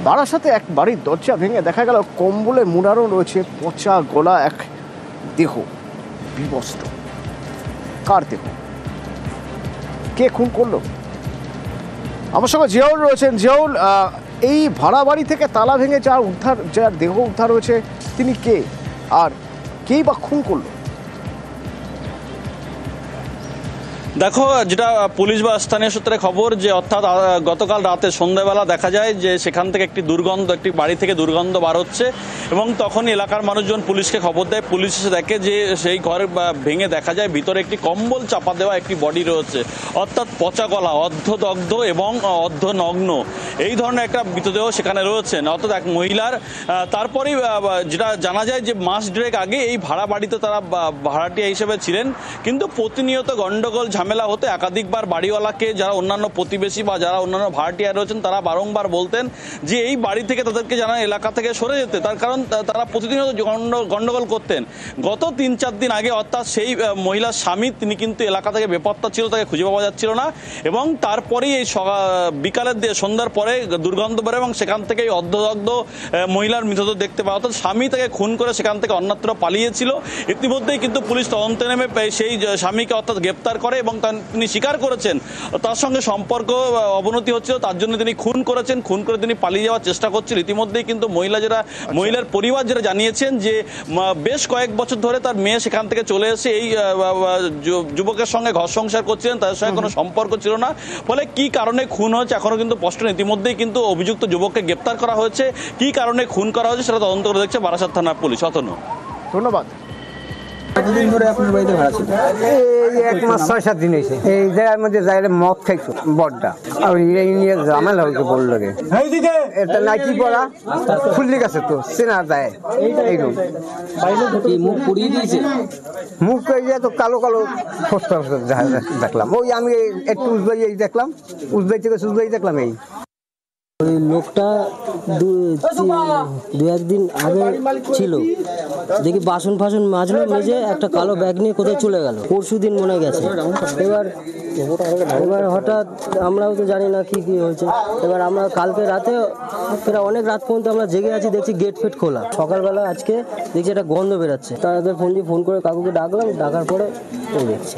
বারাসাতে এক বাড়ির দরজা ভেঙে দেখা গেল কম্বলে মুড়ানো রয়েছে পচা গলা এক দেহ, বিবস্ত্র। কার দেহ, কে খুন করলো? আমার সঙ্গে জিয়াউল রয়েছেন। জিয়াউল, এই ভাড়া বাড়ি থেকে তালা ভেঙে যার দেহ উদ্ধার হয়েছে তিনি কে, আর কেই বা খুন করলো? দেখো, যেটা পুলিশ বা স্থানীয় সূত্রে খবর, যে অর্থাৎ গতকাল রাতে সন্ধ্যাবেলা দেখা যায় যে সেখান থেকে একটি বাড়ি থেকে দুর্গন্ধ বার হচ্ছে এবং তখন এলাকার মানুষজন পুলিশকে খবর দেয়। পুলিশ এসে দেখে যে সেই ঘর ভেঙে দেখা যায় ভিতরে একটি কম্বল চাপা দেওয়া একটি বডি রয়েছে, অর্থাৎ পচা গলা, অর্ধদগ্ধ এবং অর্ধনগ্ন এই ধরনের একটা মৃতদেহ সেখানে রয়েছেন, অর্থাৎ এক মহিলার। তারপরেই যেটা জানা যায় যে মাস দেড়েক আগে এই ভাড়া বাড়িতে তারা ভাড়াটিয়া হিসেবে ছিলেন, কিন্তু প্রতিনিয়ত গন্ডগোল ঝামেলা হতে একাধিকবার বাড়িওয়ালাকে, যারা অন্যান্য প্রতিবেশী বা যারা অন্যান্য ভাড়াটিয়া রয়েছেন তারা বারংবার বলতেন যে এই বাড়ি থেকে তাদেরকে জানা এলাকা থেকে সরে যেতে, তার কারণ তারা প্রতিনিয়ত গন্ডগোল করতেন। গত 3-4 দিন আগে অর্থাৎ সেই মহিলার স্বামী, তিনি কিন্তু এলাকা থেকে বেপত্তা ছিল, তাকে খুঁজে পাওয়া যাচ্ছিল না এবং তারপরেই এই বিকালের দিয়ে সন্ধ্যার পরে দুর্গন্ধ বেরোয় এবং সেখান থেকে এই অর্ধদগ্ধ মহিলার মৃতদেহ দেখতে পাওয়া, অর্থাৎ স্বামী তাকে খুন করে সেখান থেকে অন্যত্র পালিয়েছিল। ইতিমধ্যেই কিন্তু পুলিশ তদন্তে নেমে সেই স্বামীকে অর্থাৎ গ্রেপ্তার করে এবং তিনি স্বীকার করেছেন তার সঙ্গে সম্পর্ক অবনতি হচ্ছিল, তার জন্য তিনি খুন করেছেন, খুন করে তিনি পালিয়ে যাওয়ার চেষ্টা করছেন। ইতিমধ্যেই কিন্তু মহিলার পরিবার যেটা জানিয়েছেন যে বেশ কয়েক বছর ধরে তার মেয়ে সেখান থেকে চলে এসে এই যুবকের সঙ্গে ঘর সংসার করছিলেন, তাদের সঙ্গে কোনো সম্পর্ক ছিল না। ফলে কি কারণে খুন হয়েছে এখনো কিন্তু স্পষ্ট নয়। ইতিমধ্যেই কিন্তু অভিযুক্ত যুবককে গ্রেপ্তার করা হয়েছে, কি কারণে খুন করা হয়েছে সেটা তদন্ত করে দেখছে বারাসাত থানার পুলিশ। অতনু, ধন্যবাদ। কতদিন ধরে আপনার বাড়িতে ভাড়া ছিল? এই 1 মাস 6-7 দিন হয়েছে। এই জায়গার মধ্যে যাইলে মদ খাইছো বড়টা, আর এই নিয়ে ঝামেলা হয়েছে বললো রে। এটা নাকি পড়া খুললি গেছে তো চেনা যায় এইরকম। মুখ পুড়িয়ে দিয়েছে, মুখ তো কালো কালো ফস্তা দেখলাম। ওই আমি একটু উজবাই দেখলাম, উজবাই থেকে সুজবাই দেখলাম। এই ওই লোকটা 2-1 দিন আগে ছিল, দেখি বাসন ফাসন মাজলো, মেজে একটা কালো ব্যাগ নিয়ে কোথায় চলে গেল, পরশু দিন মনে গেছে। এবার হঠাৎ আমরাও তো জানি না কি হয়েছে। এবার আমরা কালকে রাতে প্রায় অনেক রাত পর্যন্ত আমরা জেগে আছি, দেখছি গেট ফেট খোলা। সকালবেলা আজকে দেখছি একটা গন্ধ বেরাচ্ছে, তাদের ফোন করে কাকুকে ডাকলাম, ডাকার পরে দেখছি।